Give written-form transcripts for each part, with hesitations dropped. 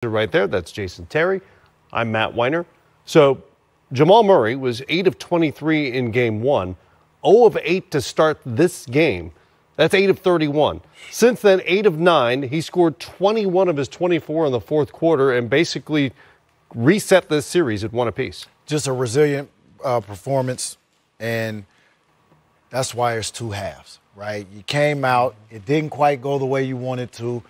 Right there, that's Jason Terry. I'm Matt Weiner. So Jamal Murray was 8 of 23 in game 1, 0 of 8 to start this game. That's 8 of 31. Since then, 8 of 9. He scored 21 of his 24 in the fourth quarter and basically reset this series at 1 apiece. Just a resilient performance, and that's why it's 2 halves, right? You came out, it didn't quite go the way you wanted to,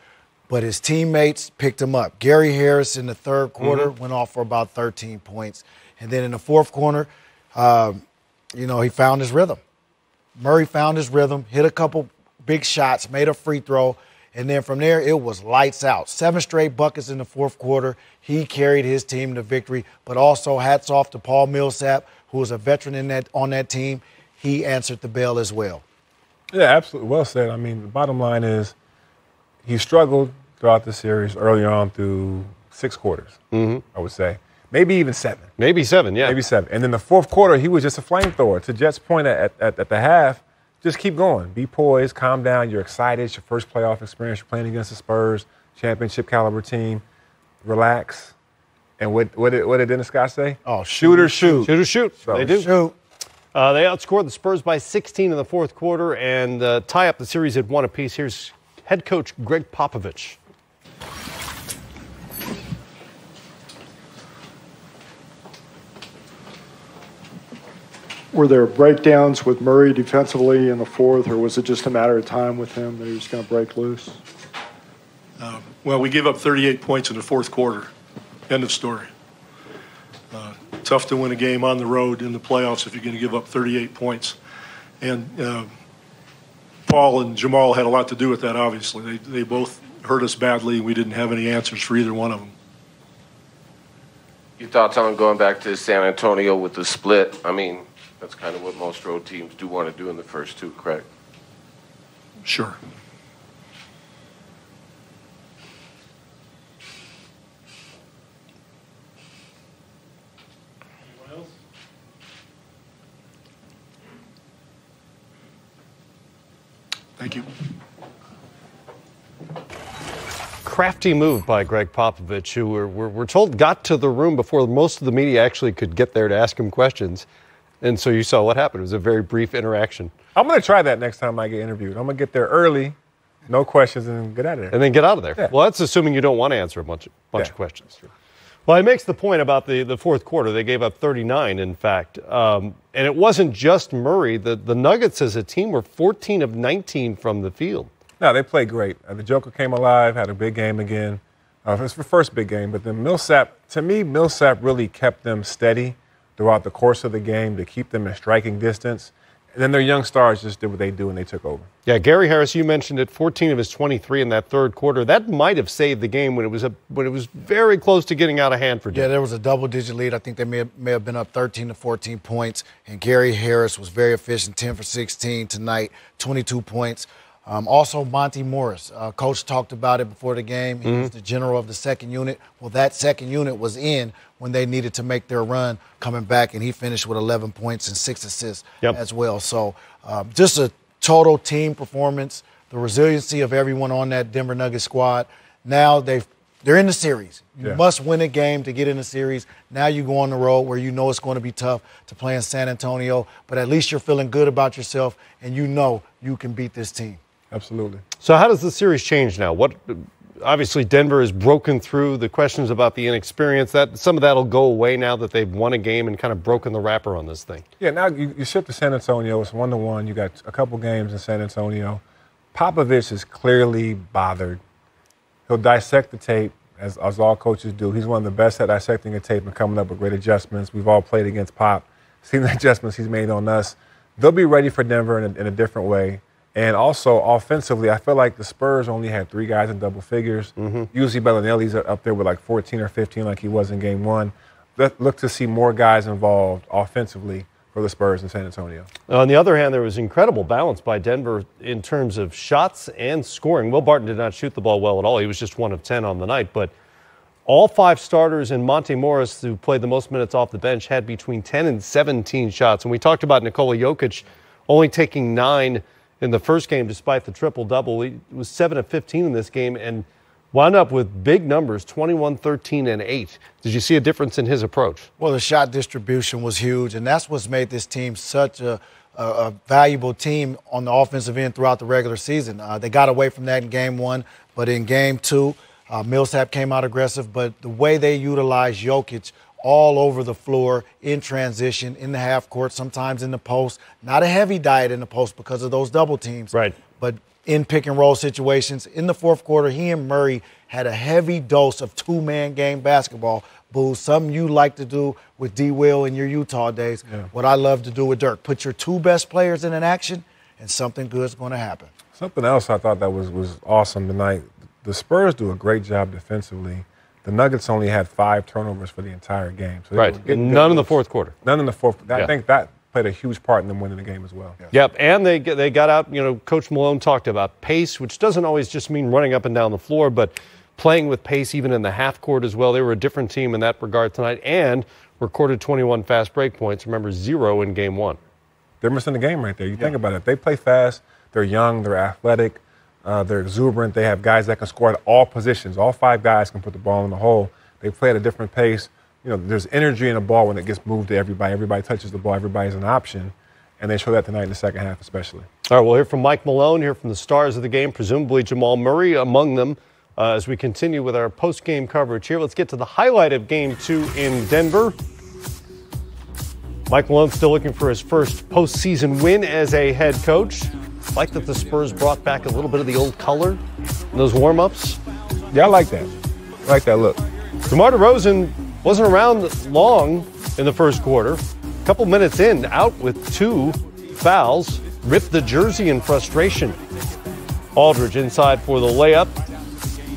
but his teammates picked him up. Gary Harris in the third quarter went off for about 13 points. And then in the fourth quarter, he found his rhythm. Murray found his rhythm, hit a couple big shots, made a free throw, and then from there it was lights out. 7 straight buckets in the fourth quarter. He carried his team to victory, but also hats off to Paul Millsap, who was a veteran on that team. He answered the bell as well. Yeah, absolutely. Well said. I mean, the bottom line is he struggled throughout the series early on through 6 quarters, I would say. Maybe even 7. Maybe 7, yeah. Maybe 7. And then the fourth quarter, he was just a flamethrower. To Jet's point at the half, just keep going. Be poised, calm down. You're excited. It's your first playoff experience. You're playing against the Spurs, championship caliber team. Relax. And what did Dennis Scott say? Oh, shoot or shoot. Shoot or shoot. So, they do. Shoot. They outscored the Spurs by 16 in the fourth quarter and tie up the series at 1 apiece. Here's head coach Greg Popovich. Were there breakdowns with Murray defensively in the fourth, or was it just a matter of time with him that he was going to break loose? Well, we gave up 38 points in the fourth quarter. End of story. Tough to win a game on the road in the playoffs if you're going to give up 38 points. And Paul and Jamal had a lot to do with that, obviously. They both hurt us badly, and we didn't have any answers for either one of them. Your thoughts on going back to San Antonio with the split? I mean, that's kind of what most road teams do want to do in the first 2, correct? Sure. Anyone else? Thank you. Crafty move by Greg Popovich, who we're told got to the room before most of the media actually could get there to ask him questions. And so you saw what happened. It was a very brief interaction. I'm going to try that next time I get interviewed. I'm going to get there early, no questions, and get out of there. And then get out of there. Yeah. Well, that's assuming you don't want to answer a bunch of questions. Well, he makes the point about the fourth quarter. They gave up 39, in fact. And it wasn't just Murray. The Nuggets as a team were 14 of 19 from the field. No, they played great. The Joker came alive, had a big game again. It was the first big game. But then Millsap really kept them steady throughout the course of the game to keep them in striking distance. And then their young stars just did what they do, and they took over. Yeah, Gary Harris, you mentioned it, 14 of his 23 in that third quarter. That might have saved the game when it was very close to getting out of hand for Denver. Yeah, there was a double-digit lead. I think they may have been up 13 to 14 points. And Gary Harris was very efficient, 10 for 16 tonight, 22 points. Also, Monty Morris. Coach talked about it before the game. He was the general of the second unit. Well, that second unit was in when they needed to make their run coming back, and he finished with 11 points and 6 assists as well. So just a total team performance, the resiliency of everyone on that Denver Nuggets squad. Now they're in the series. You must win a game to get in the series. Now you go on the road where you know it's going to be tough to play in San Antonio, but at least you're feeling good about yourself, and you know you can beat this team. Absolutely. So how does the series change now? Obviously, Denver has broken through the questions about the inexperience. Some of that will go away now that they've won a game and kind of broken the wrapper on this thing. Yeah, now you ship to San Antonio. It's 1-1. You got a couple games in San Antonio. Popovich is clearly bothered. He'll dissect the tape, as all coaches do. He's one of the best at dissecting a tape and coming up with great adjustments. We've all played against Pop, seen the adjustments he's made on us. They'll be ready for Denver in a different way. And also, offensively, I feel like the Spurs only had 3 guys in double figures. Usually Bellinelli's up there with like 14 or 15 like he was in Game 1. Look to see more guys involved offensively for the Spurs in San Antonio. On the other hand, there was incredible balance by Denver in terms of shots and scoring. Will Barton did not shoot the ball well at all. He was just 1 of 10 on the night. But all 5 starters and Monty Morris, who played the most minutes off the bench, had between 10 and 17 shots. And we talked about Nikola Jokic only taking 9 in the first game despite the triple-double. He was 7 of 15 in this game. And wound up with big numbers, 21, 13, and 8. Did you see a difference in his approach? Well, the shot distribution was huge, and that's what's made this team such a valuable team on the offensive end throughout the regular season. They got away from that in Game 1, but in Game 2, Millsap came out aggressive, but the way they utilized Jokic all over the floor, in transition, in the half court, sometimes in the post. Not a heavy diet in the post because of those double teams. Right. But in pick and roll situations, in the fourth quarter, he and Murray had a heavy dose of two-man game basketball. Boo, something you like to do with D. Will in your Utah days. Yeah. What I love to do with Dirk. Put your two best players in an action, and something good's going to happen. Something else I thought that was awesome tonight. The Spurs do a great job defensively. The Nuggets only had 5 turnovers for the entire game. So right, none in the fourth quarter. None in the fourth. I think that played a huge part in them winning the game as well. Yep, and they got out, Coach Malone talked about pace, which doesn't always just mean running up and down the floor, but playing with pace even in the half court as well. They were a different team in that regard tonight and recorded 21 fast break points. Remember, 0 in Game 1. They're missing the game right there. You think about it. They play fast. They're young. They're athletic. They're exuberant. They have guys that can score at all positions. All 5 guys can put the ball in the hole. They play at a different pace. There's energy in the ball when it gets moved to everybody. Everybody touches the ball. Everybody's an option. And they show that tonight in the second half especially. All right, we'll hear from Mike Malone, hear from the stars of the game, presumably Jamal Murray among them, as we continue with our post-game coverage here. Let's get to the highlight of Game 2 in Denver. Mike Malone still looking for his first postseason win as a head coach. Like that the Spurs brought back a little bit of the old color in those warm-ups. Yeah, I like that. I like that look. DeMar DeRozan wasn't around long in the first quarter. A couple minutes in, out with 2 fouls. Ripped the jersey in frustration. Aldridge inside for the layup.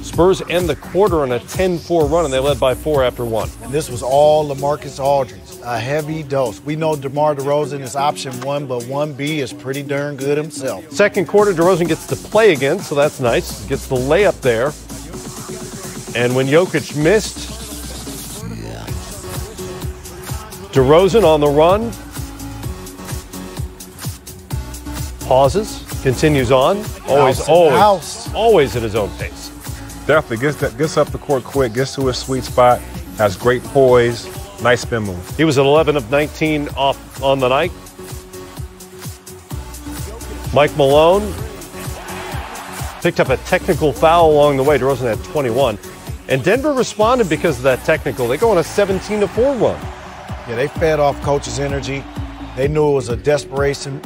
Spurs end the quarter on a 10-4 run, and they led by 4 after 1. And this was all LaMarcus Aldridge, a heavy dose. We know DeMar DeRozan is option 1, but 1B is pretty darn good himself. Second quarter, DeRozan gets to play again, so that's nice. Gets the layup there. And when Jokic missed, DeRozan on the run. Pauses, continues on. Always at his own pace. Definitely gets up the court quick, gets to his sweet spot, has great poise, nice spin move. He was at 11 of 19 off on the night. Mike Malone picked up a technical foul along the way. DeRozan had 21. And Denver responded because of that technical. They go on a 17-4 run. Yeah, they fed off coach's energy. They knew it was a desperation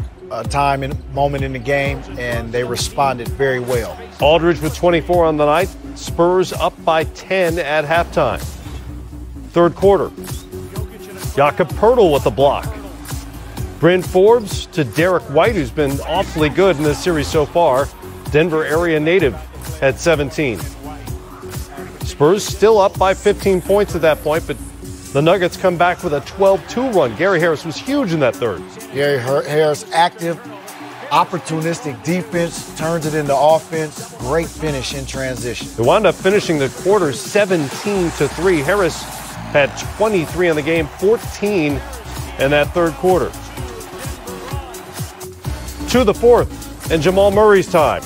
time and moment in the game, and they responded very well. Aldridge with 24 on the night. Spurs up by 10 at halftime. Third quarter. Jakob Poeltl with the block. Bryn Forbes to Derek White, who's been awfully good in this series so far. Denver area native had 17. Spurs still up by 15 points at that point, but the Nuggets come back with a 12-2 run. Gary Harris was huge in that third. Gary Harris, active, opportunistic defense, turns it into offense. Great finish in transition. They wound up finishing the quarter 17-3. Harris had 23 in the game, 14 in that third quarter. To the fourth, and Jamal Murray's time.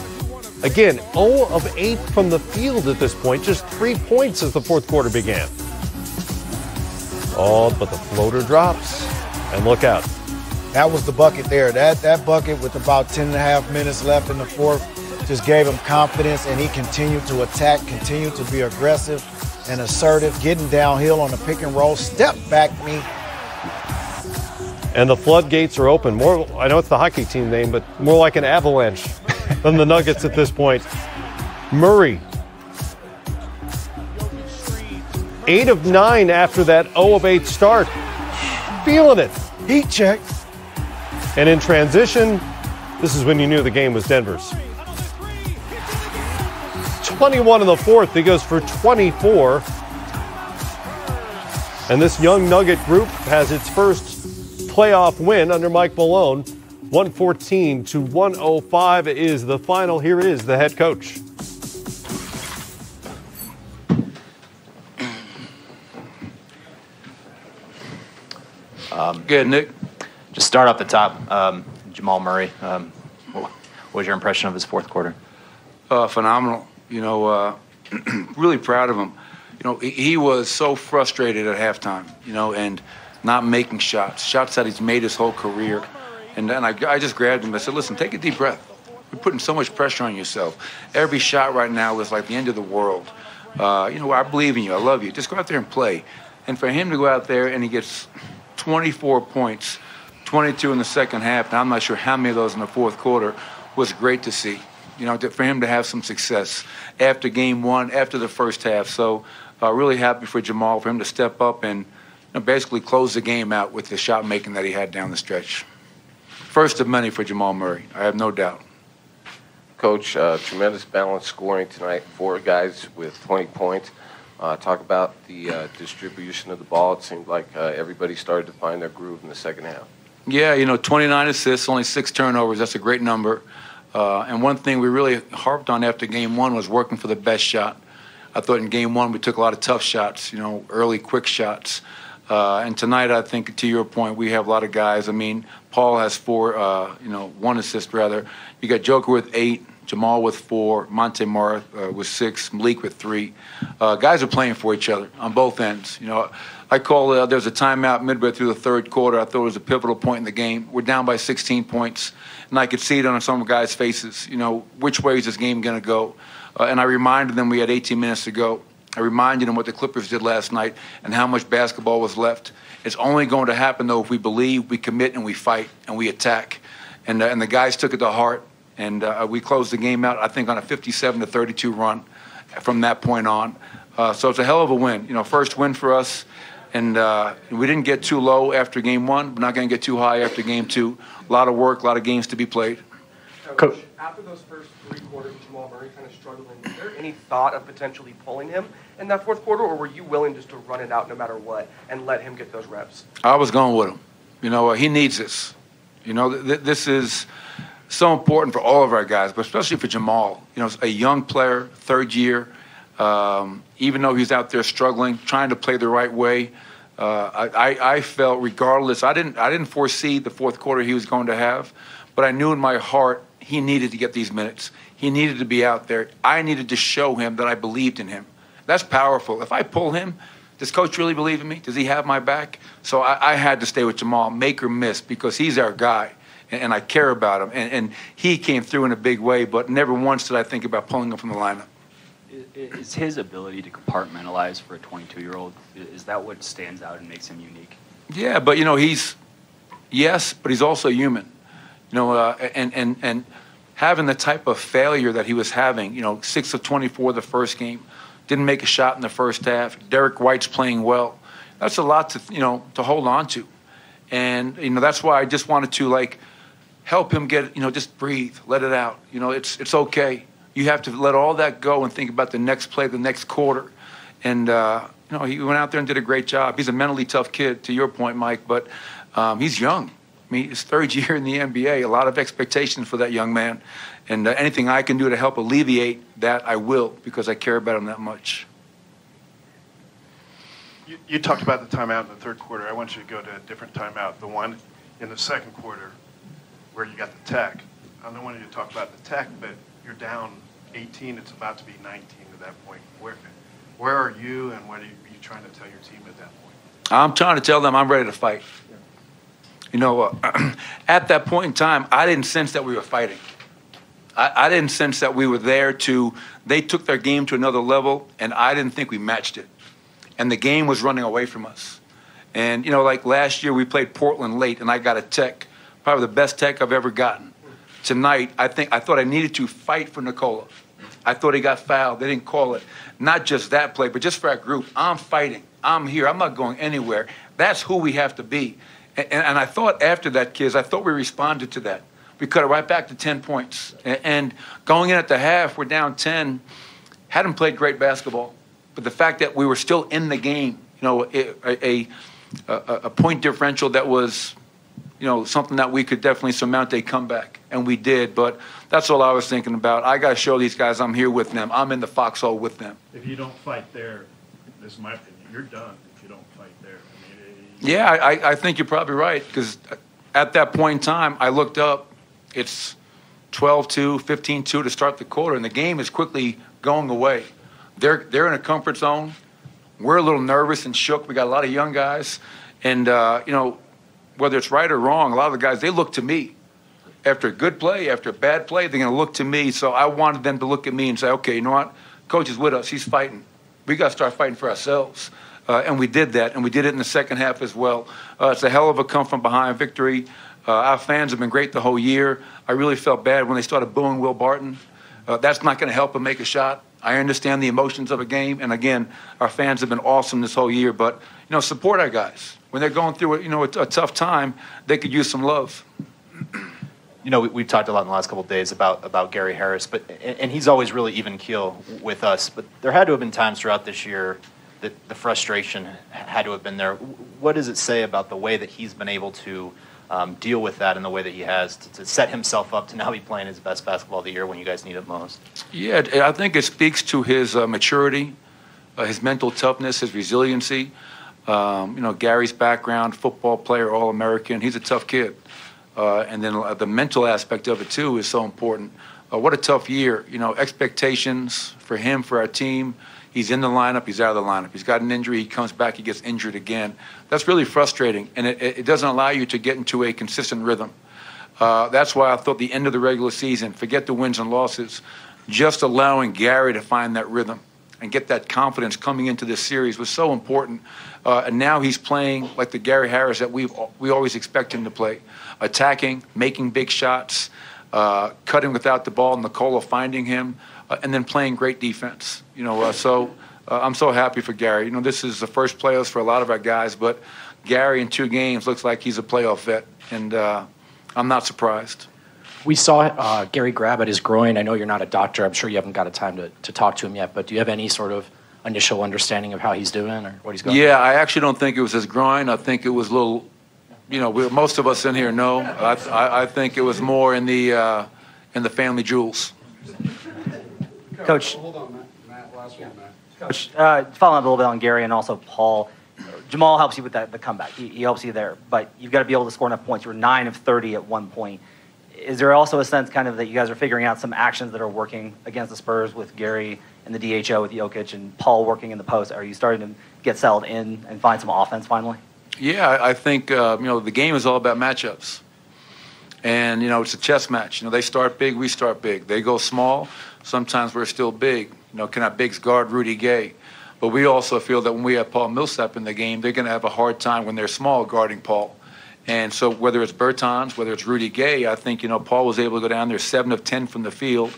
Again, 0 of 8 from the field at this point, just 3 points as the fourth quarter began. Oh, but the floater drops, and look out. That was the bucket there. That bucket with about 10.5 minutes left in the fourth just gave him confidence, and he continued to attack, continued to be aggressive and assertive, getting downhill on the pick and roll, step back me. And the floodgates are open. More, I know it's the hockey team name, but more like an avalanche than the Nuggets at this point. Murray, 8 of 9 after that 0 of 8 start. Feeling it. Heat check. And in transition, this is when you knew the game was Denver's. 21 in the fourth. He goes for 24. And this young Nugget group has its first playoff win under Mike Malone. 114-105 is the final. Here is the head coach. Good, Nick. Just start off the top. Jamal Murray, what was your impression of his fourth quarter? Phenomenal. You know, really proud of him. He was so frustrated at halftime, and not making shots that he's made his whole career. And then I just grabbed him. I said, listen, take a deep breath. You're putting so much pressure on yourself. Every shot right now is like the end of the world. I believe in you. I love you. Just go out there and play. And for him to go out there and he gets 24 points, 22 in the second half, and I'm not sure how many of those in the fourth quarter, was great to see. For him to have some success after game one, after the first half. So really happy for Jamal, for him to step up and basically close the game out with the shot making that he had down the stretch. First of many for Jamal Murray, I have no doubt. Coach, tremendous balanced scoring tonight. 4 guys with 20 points. Talk about the distribution of the ball. It seemed like everybody started to find their groove in the second half. Yeah, 29 assists, only 6 turnovers. That's a great number. And one thing we really harped on after game one was working for the best shot. I thought in game one we took a lot of tough shots, early, quick shots. And tonight, I think, to your point, we have a lot of guys. I mean, Paul has 4, 1 assist, rather. You got Joker with 8, Jamal with 4, Monte Morris with 6, Malik with 3. Guys are playing for each other on both ends. I call there's a timeout midway through the third quarter. I thought it was a pivotal point in the game. We're down by 16 points, and I could see it on some of the guys' faces. Which way is this game going to go? And I reminded them we had 18 minutes to go. I reminded them what the Clippers did last night and how much basketball was left. It's only going to happen, though, if we believe, we commit, and we fight, and we attack. And the guys took it to heart, and we closed the game out, I think, on a 57-32 run from that point on. So it's a hell of a win. First win for us, and we didn't get too low after game one. We're not going to get too high after game two. A lot of work, a lot of games to be played. Coach, after those first 3 quarters, Jamal Murray kind of struggling, was there any thought of potentially pulling him in that fourth quarter, or were you willing just to run it out no matter what and let him get those reps? I was going with him. He needs this. This is so important for all of our guys, but especially for Jamal. A young player, 3rd year, even though he's out there struggling, trying to play the right way. I felt, regardless, I didn't foresee the fourth quarter he was going to have, but I knew in my heart he needed to get these minutes. He needed to be out there. I needed to show him that I believed in him. That's powerful. If I pull him, does Coach really believe in me? Does he have my back? So I had to stay with Jamal, make or miss, because he's our guy, and I care about him. And he came through in a big way, but never once did I think about pulling him from the lineup. Is his ability to compartmentalize for a 22-year-old, is that what stands out and makes him unique? Yeah, but, but he's also human. And having the type of failure that he was having, 6 of 24 the first game, didn't make a shot in the first half. Derek White's playing well. That's a lot to hold on to. And, that's why I just wanted to, help him get, just breathe, let it out. It's okay. You have to let all that go and think about the next play, the next quarter. And, he went out there and did a great job. He's a mentally tough kid, to your point, Mike, but he's young. I mean, his 3rd year in the NBA, a lot of expectations for that young man. And anything I can do to help alleviate that, I will, because I care about him that much. You talked about the timeout in the third quarter. I want you to go to a different timeout, the one in the second quarter where you got the tech. I don't want you to talk about the tech, but you're down 18. It's about to be 19 at that point. Where are you, and what are you trying to tell your team at that point? I'm trying to tell them I'm ready to fight. At that point in time, I didn't sense that we were fighting. I didn't sense that we were there they took their game to another level, and I didn't think we matched it. And the game was running away from us. And, like last year, we played Portland late, and I got a tech, probably the best tech I've ever gotten. Tonight, I thought I needed to fight for Nikola. I thought he got fouled. They didn't call it. Not just that play, but just for our group. I'm fighting. I'm here. I'm not going anywhere. That's who we have to be. And I thought after that, kids, I thought we responded to that. We cut it right back to 10 points. And going in at the half, we're down 10. Hadn't played great basketball. But the fact that we were still in the game, a point differential that was, something that we could definitely surmount a comeback. And we did. But that's all I was thinking about. I got to show these guys I'm here with them. I'm in the foxhole with them. If you don't fight there, this is my opinion, you're done if you don't fight there. Yeah, I think you're probably right, because at that point in time, I looked up. It's 12-2, 15-2 to start the quarter, and the game is quickly going away. They're in a comfort zone. We're a little nervous and shook. We got a lot of young guys. And, whether it's right or wrong, a lot of the guys, they look to me. After a good play, after a bad play, they're going to look to me. So I wanted them to look at me and say, okay, you know what? Coach is with us. He's fighting. We got to start fighting for ourselves. And we did that, and we did it in the second half as well. It's a hell of a come-from-behind victory. Our fans have been great the whole year. I really felt bad when they started booing Will Barton. That's not going to help him make a shot. I understand the emotions of a game, and again, our fans have been awesome this whole year. But, support our guys. When they're going through a tough time, they could use some love. We've talked a lot in the last couple of days about Gary Harris, and he's always really even keel with us. But there had to have been times throughout this year that the frustration had to have been there. What does it say about the way that he's been able to deal with that and the way that he has to set himself up to now be playing his best basketball of the year when you guys need it most? Yeah, I think it speaks to his maturity, his mental toughness, his resiliency. Gary's background, football player, All-American. He's a tough kid. And then the mental aspect of it, too, is so important. What a tough year. Expectations for him, for our team. He's in the lineup. He's out of the lineup. He's got an injury. He comes back. He gets injured again. That's really frustrating, and it doesn't allow you to get into a consistent rhythm. That's why I thought the end of the regular season, forget the wins and losses, just allowing Gary to find that rhythm and get that confidence coming into this series was so important. And now he's playing like the Gary Harris that we always expect him to play, attacking, making big shots, cutting without the ball, Nicola finding him, and then playing great defense. I'm so happy for Gary. This is the first playoffs for a lot of our guys, but Gary in 2 games looks like he's a playoff vet, and I'm not surprised. We saw Gary grab at his groin. I know you're not a doctor. I'm sure you haven't got a time to talk to him yet, but do you have any sort of initial understanding of how he's doing or what he's going through? Yeah, I actually don't think it was his groin. I think it was a little, most of us in here know. I think it was more in the family jewels. Coach, hold on, Matt. Last one, Matt. Coach, following up a little bit on Gary and also Paul, Jamal helps you with the comeback. He helps you there, but you've got to be able to score enough points. You were 9 of 30 at one point. Is there also a sense kind of that you guys are figuring out some actions that are working against the Spurs with Gary and the DHO with Jokic and Paul working in the post? Are you starting to get settled in and find some offense finally? Yeah, I think, the game is all about matchups. And, it's a chess match. They start big, we start big. They go small. Sometimes we're still big. Can our bigs guard Rudy Gay? But we also feel that when we have Paul Millsap in the game, they're going to have a hard time when they're small guarding Paul. And so whether it's Bertans, whether it's Rudy Gay, I think, Paul was able to go down there 7 of 10 from the field,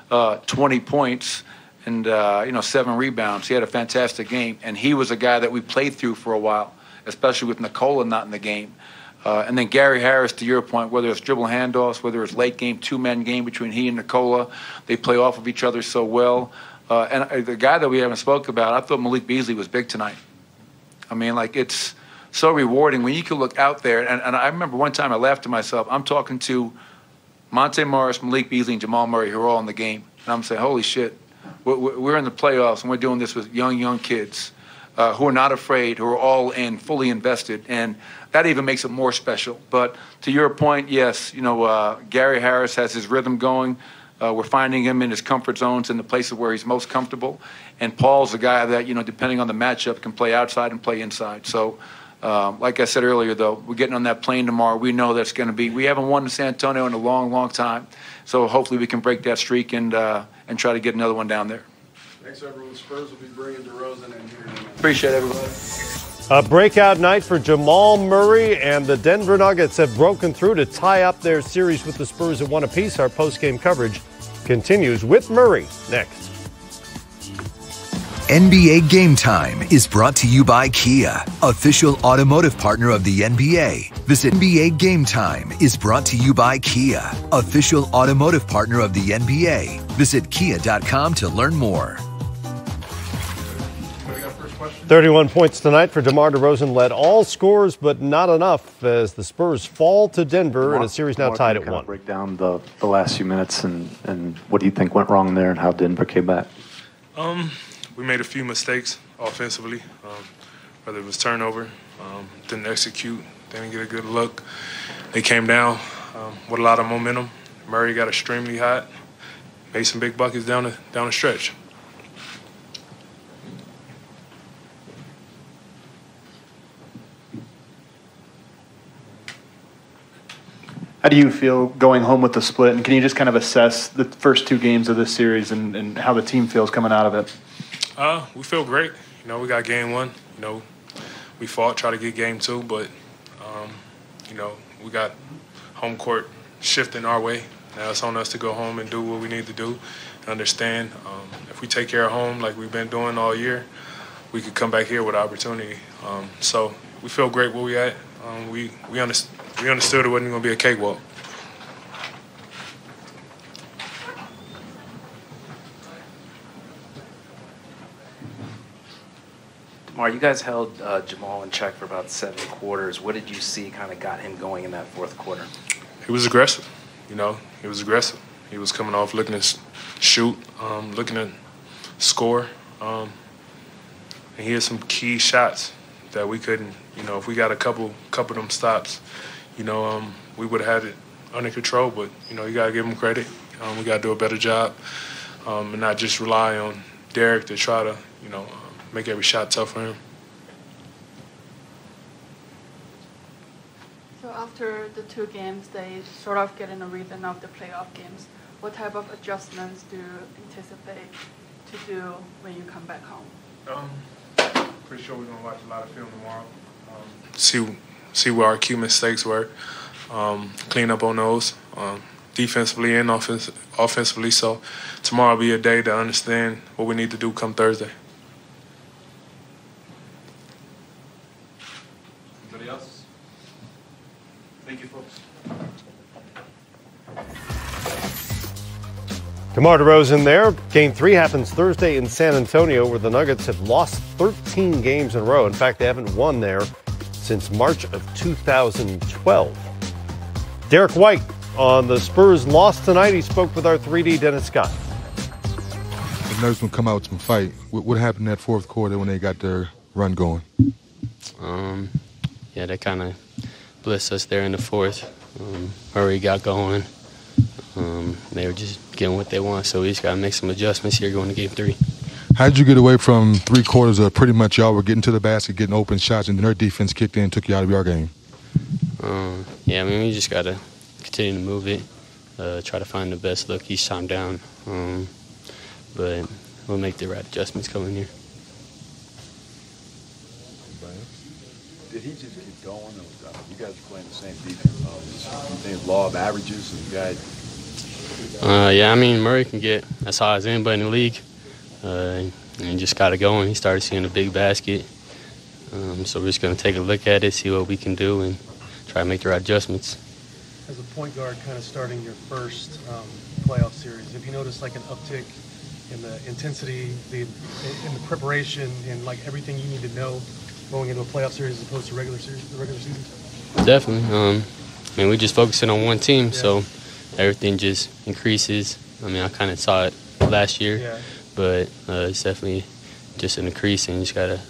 20 points, and, 7 rebounds. He had a fantastic game. And he was a guy that we played through for a while, especially with Nicola not in the game. And then Gary Harris, to your point, whether it's dribble handoffs, whether it's late game, 2-man game between he and Nicola, they play off of each other so well. And the guy that we haven't spoke about, I thought Malik Beasley was big tonight. I mean, it's so rewarding when you can look out there. And I remember one time I laughed to myself. I'm talking to Monte Morris, Malik Beasley, and Jamal Murray, who are all in the game. And I'm saying, holy shit, we're in the playoffs, and we're doing this with young kids who are not afraid, who are all in, fully invested. And that even makes it more special. But to your point, yes, Gary Harris has his rhythm going. We're finding him in his comfort zones in the places where he's most comfortable. And Paul's a guy that, depending on the matchup, can play outside and play inside. So, like I said earlier, though, we're getting on that plane tomorrow. We know that's going to be – we haven't won in San Antonio in a long, long time. So hopefully we can break that streak and try to get another one down there. Thanks, everyone. Spurs will be bringing DeRozan in here. Appreciate it, everybody. A breakout night for Jamal Murray, and the Denver Nuggets have broken through to tie up their series with the Spurs at 1 apiece. Our post-game coverage continues with Murray next. NBA Game Time is brought to you by Kia, official automotive partner of the NBA. Visit NBA Game Time is brought to you by Kia, official automotive partner of the NBA. Visit kia.com to learn more. 31 points tonight for DeMar DeRozan, led all scores, but not enough as the Spurs fall to Denver in a series now tied at 1. Break down the last few minutes and what do you think went wrong there and how Denver came back? We made a few mistakes offensively, whether it was turnover, didn't execute, didn't get a good look. They came down with a lot of momentum. Murray got extremely hot, made some big buckets down the stretch. How do you feel going home with the split? And can you just kind of assess the first 2 games of this series and how the team feels coming out of it? We feel great. You know, we got game 1. You know, we fought, try to get game 2, but, you know, we got home court shifting our way. Now it's on us to go home and do what we need to do. Understand, if we take care of home like we've been doing all year, we could come back here with opportunity. So we feel great where we at. We understood it wasn't going to be a cakewalk. Mar, you guys held Jamal in check for about 7 quarters. What did you see kind of got him going in that fourth quarter? He was aggressive. You know, he was aggressive. He was coming off looking to shoot, looking to score. And he had some key shots that we couldn't, you know, if we got a couple of them stops, you know, we would have had it under control. But, you know, you got to give him credit. We got to do a better job and not just rely on Derek to try to, you know, make every shot tough for him. So after the 2 games, they sort of get in a rhythm of the playoff games. What type of adjustments do you anticipate to do when you come back home? Pretty sure we're going to watch a lot of film tomorrow. See where our key mistakes were. Clean up on those, defensively and offensively. So tomorrow will be a day to understand what we need to do come Thursday. Anybody else? Thank you, folks. DeMar DeRozan there. Game 3 happens Thursday in San Antonio, where the Nuggets have lost 13 games in a row. In fact, they haven't won there since March of 2012. Derek White on the Spurs loss tonight. He spoke with our 3D Dennis Scott. The Nuggets will come out with some fight. What happened in that fourth quarter when they got their run going? Yeah, they kind of blitzed us there in the fourth. Murray got going. They were just getting what they want, so we just got to make some adjustments here going to game 3. How did you get away from 3 quarters of pretty much y'all were getting to the basket, getting open shots, and then their defense kicked in and took you out of your game? Yeah, I mean, we just got to continue to move it, try to find the best look each time down. But we'll make the right adjustments coming here. Did he just keep going? Or you guys are playing the same defense? Law of averages, and you guys. Yeah, I mean, Murray can get as high as anybody in the league. And he just got it going. He started seeing a big basket. So we're just going to take a look at it, see what we can do, and try to make the right adjustments. As a point guard kind of starting your first playoff series, have you noticed like an uptick in the intensity, in the preparation, and like everything you need to know going into a playoff series as opposed to the regular season? Definitely. I mean, we're just focusing on one team, so everything just increases. I mean, I kind of saw it last year, but it's definitely just an increase, and you just got to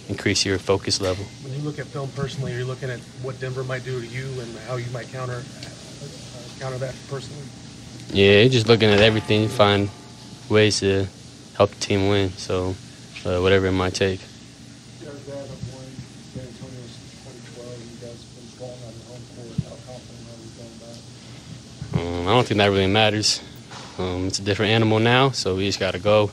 increase your focus level. When you look at film personally, are you looking at what Denver might do to you and how you might counter that personally? Yeah, just looking at everything, find ways to help the team win, so whatever it might take. I don't think that really matters. It's a different animal now, so we just got to go,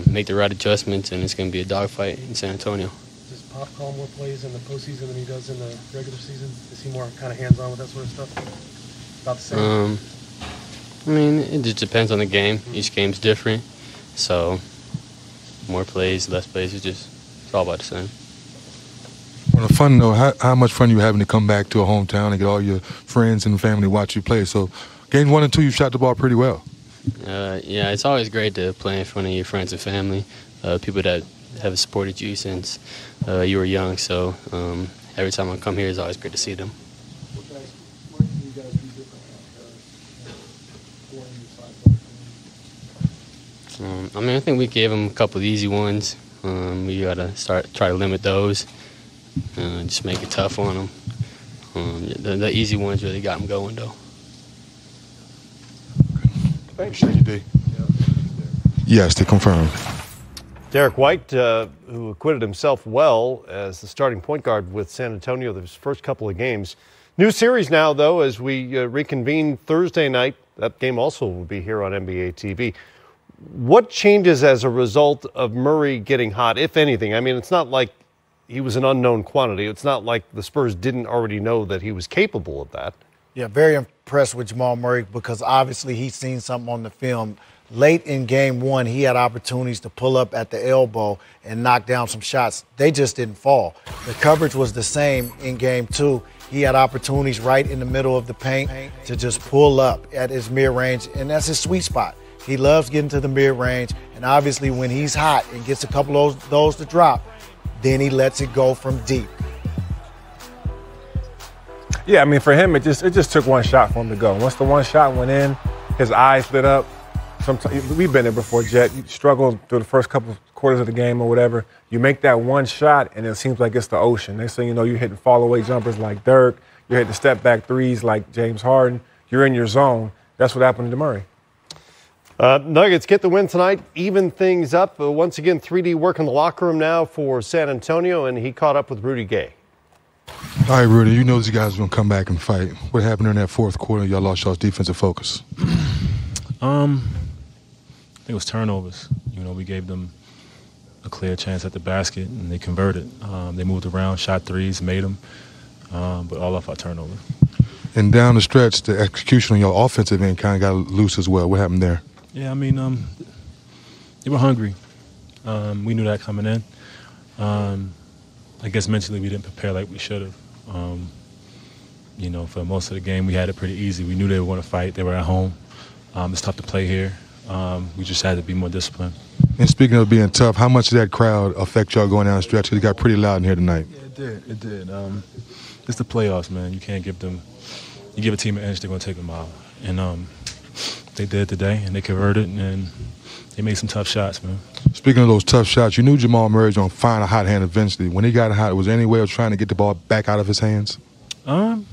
make the right adjustments, and it's going to be a dogfight in San Antonio. Does Pop call more plays in the postseason than he does in the regular season? Is he more kind of hands-on with that sort of stuff? About the same? I mean, it just depends on the game. Each game's different, so more plays, less plays, it's all about the same. On a fun note, how much fun you having to come back to a hometown and get all your friends and family watch you play? So, game 1 and 2, you shot the ball pretty well. Yeah, it's always great to play in front of your friends and family, people that have supported you since you were young. So every time I come here, it's always great to see them. I mean, I think we gave them a couple of easy ones. We got to try to limit those. Just make it tough on them. The easy ones really got them going, though. Thanks, D. Yes, they confirmed. Derek White, who acquitted himself well as the starting point guard with San Antonio, his first couple of games. New series now, though, as we reconvene Thursday night. That game also will be here on NBA TV. What changes as a result of Murray getting hot, if anything? I mean, it's not like he was an unknown quantity. It's not like the Spurs didn't already know that he was capable of that. Yeah, very impressed with Jamal Murray because obviously he's seen something on the film. Late in game one, he had opportunities to pull up at the elbow and knock down some shots. They just didn't fall. The coverage was the same in game two. He had opportunities right in the middle of the paint to just pull up at his mid-range, and that's his sweet spot. He loves getting to the mid-range, and obviously when he's hot and gets a couple of those to drop, then he lets it go from deep. Yeah, I mean, for him, it just took one shot for him to go. Once the one shot went in, his eyes lit up. Sometimes we've been there before, Jet. You struggle through the first couple of quarters of the game or whatever. You make that one shot, and it seems like it's the ocean. Next thing you know, you're hitting fall-away jumpers like Dirk. You're hitting step-back threes like James Harden. You're in your zone. That's what happened to Murray. Nuggets get the win tonight, even things up. Once again, 3D work in the locker room now for San Antonio, and he caught up with Rudy Gay. All right, Rudy, you know these guys are going to come back and fight. What happened during that fourth quarter? Y'all lost y'all's defensive focus. I think it was turnovers. You know, we gave them a clear chance at the basket, and they converted. They moved around, shot threes, made them, but all off our turnovers. And down the stretch, the execution on your offensive end kind of got loose as well. What happened there? Yeah, I mean, they were hungry. We knew that coming in. I guess mentally we didn't prepare like we should have. You know, for most of the game we had it pretty easy. We knew they were going to fight. They were at home. It's tough to play here. We just had to be more disciplined. And speaking of being tough, how much did that crowd affect y'all going down the stretch? It got pretty loud in here tonight. Yeah, it did. It did. It's the playoffs, man. You can't give them – you give a team an inch, they're going to take them out. And they did today, and they converted, and they made some tough shots, man. Speaking of those tough shots, you knew Jamal Murray was going to find a hot hand eventually. When he got hot, was there any way of trying to get the ball back out of his hands? You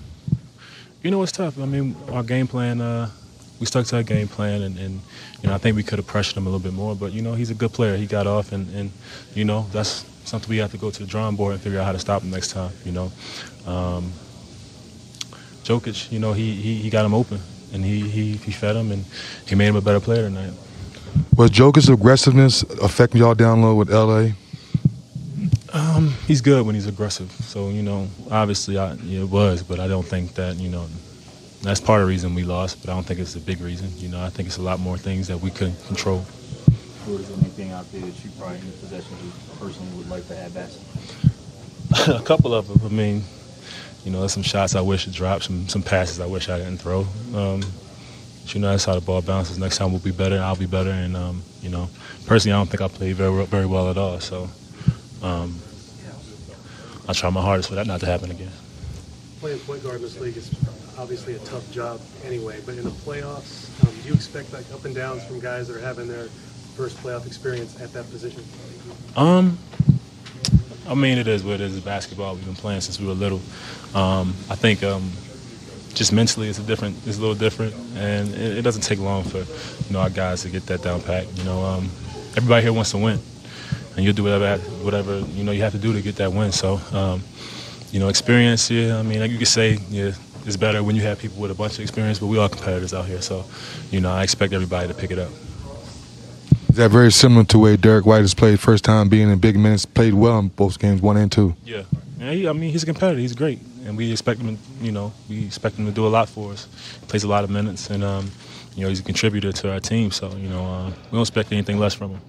know, it's tough. I mean, our game plan we stuck to our game plan, and you know, I think we could have pressured him a little bit more. But, you know, he's a good player. He got off, and you know, that's something we have to go to the drawing board and figure out how to stop him next time, you know. Jokic, you know, he got him open, and he fed him, and he made him a better player tonight. Was Jokic's aggressiveness affecting y'all down low with L.A.? He's good when he's aggressive. So, you know, obviously it was, but I don't think that, you know, that's part of the reason we lost, but I don't think it's a big reason. You know, I think it's a lot more things that we couldn't control. Or is there anything out there that you probably in your possession you personally would like to have back? A couple of them. I mean, you know, there's some shots I wish to drop, some passes I wish I didn't throw. But, you know, that's how the ball bounces. Next time we'll be better, and I'll be better. And, you know, personally, I don't think I played very well at all. So I'll try my hardest for that not to happen again. Playing point guard in this league is obviously a tough job anyway, but in the playoffs, do you expect like up and downs from guys that are having their first playoff experience at that position? I mean, it is what it is. It's basketball. We've been playing since we were little. I think just mentally it's a little different, and it doesn't take long for, you know, our guys to get that down pat. You know, everybody here wants to win, and you'll do whatever you know you have to do to get that win. So, you know, experience. Yeah, I mean, like you could say, yeah, it's better when you have people with a bunch of experience, but we are competitors out here. So, you know, I expect everybody to pick it up. Is that very similar to the way Derek White has played first time being in big minutes, played well in both games 1 and 2? Yeah. I mean, he's a competitor. He's great. And we expect him to do a lot for us. He plays a lot of minutes, and, you know, he's a contributor to our team. So, you know, we don't expect anything less from him.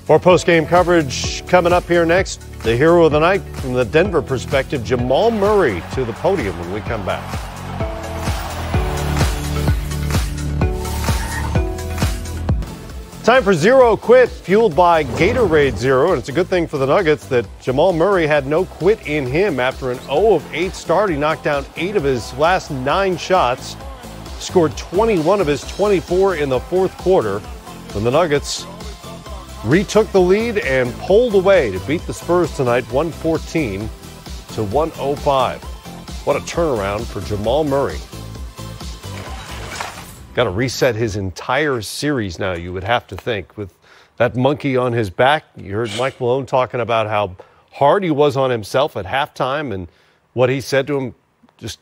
More post-game coverage coming up here next. The hero of the night from the Denver perspective, Jamal Murray, to the podium when we come back. Time for Zero Quit, fueled by Gatorade Zero. And it's a good thing for the Nuggets that Jamal Murray had no quit in him after an 0-of-8 start. He knocked down 8 of his last 9 shots, scored 21 of his 24 in the fourth quarter. When the Nuggets retook the lead and pulled away to beat the Spurs tonight, 114-105. What a turnaround for Jamal Murray. Got to reset his entire series now, you would have to think. With that monkey on his back, you heard Mike Malone talking about how hard he was on himself at halftime and what he said to him, just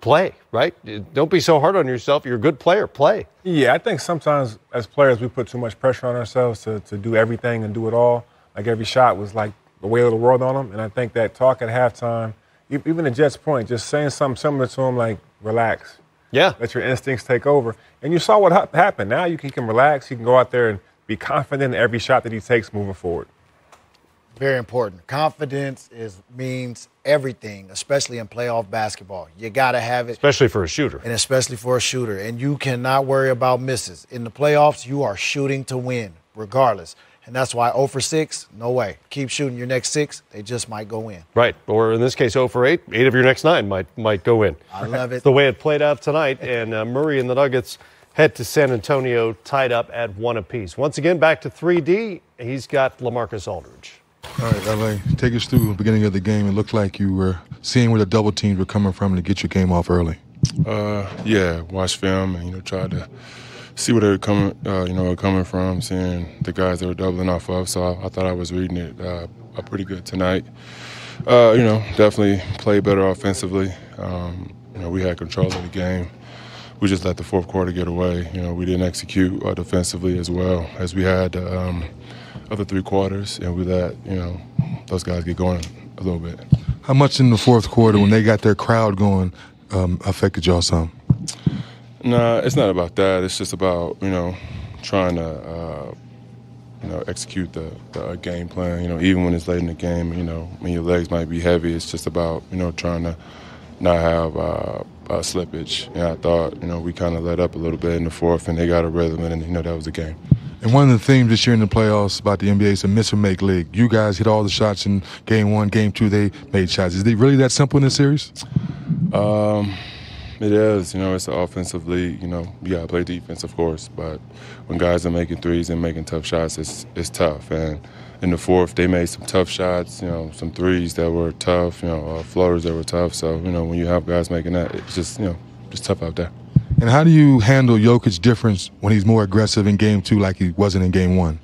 play, right? Don't be so hard on yourself. You're a good player. Play. Yeah, I think sometimes as players we put too much pressure on ourselves to do everything and do it all. Like every shot was like the weight of the world on them. And I think that talk at halftime, even at Jet's point, just saying something similar to him like, relax. Yeah. Let your instincts take over. And you saw what happened. Now he can relax. He can go out there and be confident in every shot that he takes moving forward. Very important. Confidence means everything, especially in playoff basketball. You got to have it. Especially for a shooter. And especially for a shooter. And you cannot worry about misses. In the playoffs, you are shooting to win, regardless. And that's why 0 for 6, no way. Keep shooting your next 6, they just might go in. Right. Or in this case, 0 for 8, 8 of your next 9 might go in. I love it. It's the way it played out tonight. And Murray and the Nuggets head to San Antonio tied up at 1 apiece. Once again, back to 3D. He's got LaMarcus Aldridge. All right, LA, take us through the beginning of the game. It looked like you were seeing where the double teams were coming from to get your game off early. Yeah, watch film and try to see where they were coming from, seeing the guys they were doubling off of. So I thought I was reading it pretty good tonight. Definitely played better offensively. We had control of the game. We just let the fourth quarter get away. We didn't execute defensively as well as we had other 3 quarters, and we let those guys get going a little bit. How much in the fourth quarter, when they got their crowd going, affected y'all some? Nah, it's not about that. It's just about trying to execute the game plan. Even when it's late in the game, when your legs might be heavy, it's just about trying to not have slippage. And I thought we kind of let up a little bit in the fourth, and they got a rhythm, and that was the game. And one of the themes this year in the playoffs about the NBA is a miss or make league. You guys hit all the shots in game 1, game 2, they made shots. Is it really that simple in this series? It is. It's an offensive league. You got to play defense, of course. But when guys are making threes and making tough shots, it's tough. And in the fourth, they made some tough shots, some threes that were tough, floaters that were tough. So, when you have guys making that, it's just tough out there. And how do you handle Jokic's difference when he's more aggressive in game 2 like he wasn't in game 1?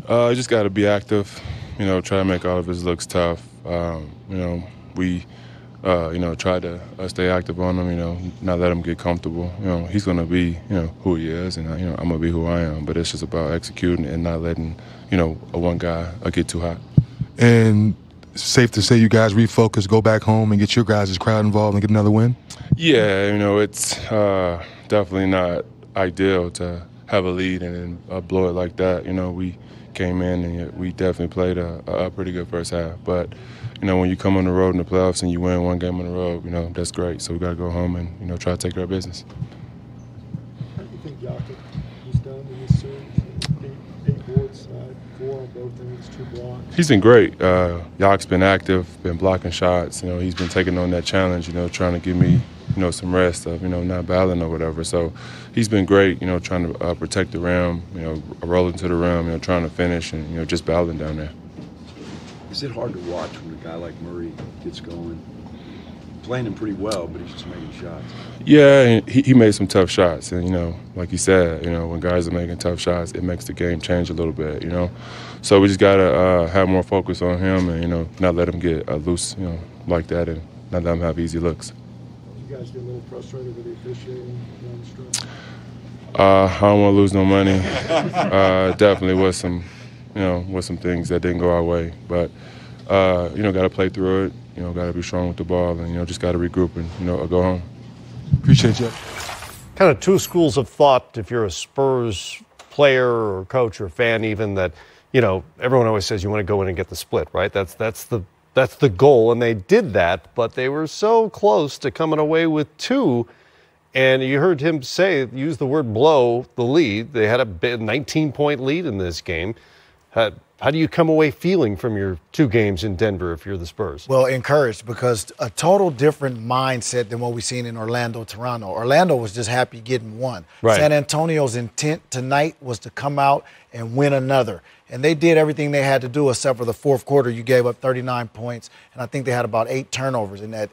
You just got to be active, try to make all of his looks tough. We try to stay active on him, not let him get comfortable. He's going to be, who he is, and, I'm going to be who I am. But it's just about executing and not letting, a one guy get too hot. And it's safe to say you guys refocus, go back home, and get your guys' crowd involved and get another win? Yeah, it's definitely not ideal to have a lead and then blow it like that. We came in and we definitely played a pretty good first half. But, when you come on the road in the playoffs and you win 1 game on the road, that's great. So we got to go home and, try to take care of business. How do you think Jokic has done in this series? 8 boards, 4 on both ends, 2 blocks. He's been great. Yak's been active, been blocking shots. He's been taking on that challenge, trying to give me, some rest of, not battling or whatever. So he's been great, trying to protect the rim, rolling to the rim, trying to finish and, just battling down there. Is it hard to watch when a guy like Murray gets going? Playing him pretty well, but he's just making shots. Yeah, he made some tough shots. And, like you said, when guys are making tough shots, it makes the game change a little bit, So we just got to have more focus on him and, not let him get loose, like that and not let him have easy looks. You guys get a little frustrated with the officiating down the stretch? I don't want to lose no money. Definitely was some things that didn't go our way. But, got to play through it. Got to be strong with the ball and, just got to regroup and, go home. Appreciate you. Kind of 2 schools of thought if you're a Spurs player or coach or fan even that, everyone always says you want to go in and get the split, right? That's the goal, and they did that, but they were so close to coming away with 2. And you heard him use the word blow the lead. They had a 19-point lead in this game. How do you come away feeling from your 2 games in Denver if you're the Spurs? Well, encouraged, because a total different mindset than what we've seen in Orlando, Toronto. Orlando was just happy getting 1. Right. San Antonio's intent tonight was to come out and win another. And they did everything they had to do except for the fourth quarter. You gave up 39 points, and I think they had about 8 turnovers in that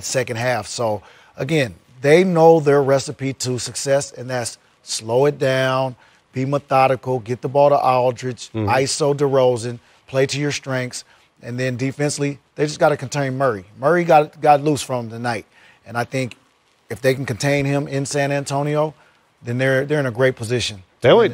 second half. So, again, they know their recipe to success, and that's slow it down, be methodical, get the ball to Aldridge, ISO DeRozan, play to your strengths, And then defensively, they just got to contain Murray. Murray got loose from him tonight. And I think if they can contain him in San Antonio, then they're in a great position. They only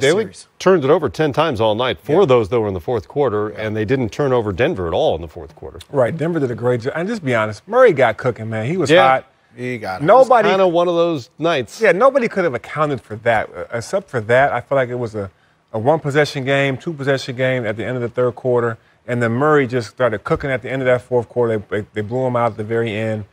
turned it over 10 times all night. 4 of those, though, were in the fourth quarter, and they didn't turn over Denver at all in the fourth quarter. Right. Denver did a great job. And just be honest, Murray got cooking, man. He was hot. He got it. Nobody, kind of one of those nights. Yeah, nobody could have accounted for that. Except for that, I feel like it was a one-possession game, two-possession game at the end of the third quarter, and then Murray just started cooking at the end of that fourth quarter. They blew him out at the very end.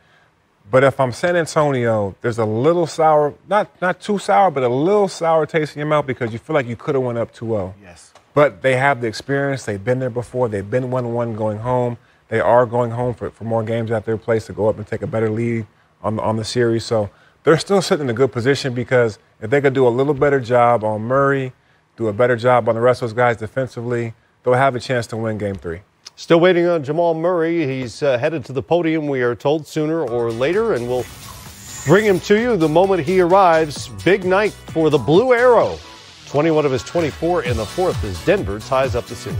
But if I'm San Antonio, there's a little sour, not too sour, but a little sour taste in your mouth because you feel like you could have went up 2-0. Yes. But they have the experience. They've been there before. They've been 1-1 going home. They are going home for more games at their place to go up and take a better lead on the series. So they're still sitting in a good position because if they could do a little better job on Murray, do a better job on the rest of those guys defensively, they'll have a chance to win Game 3. Still waiting on Jamal Murray. He's headed to the podium, we are told, sooner or later, and we'll bring him to you the moment he arrives. Big night for the Blue Arrow. 21 of his 24 in the fourth as Denver ties up the series.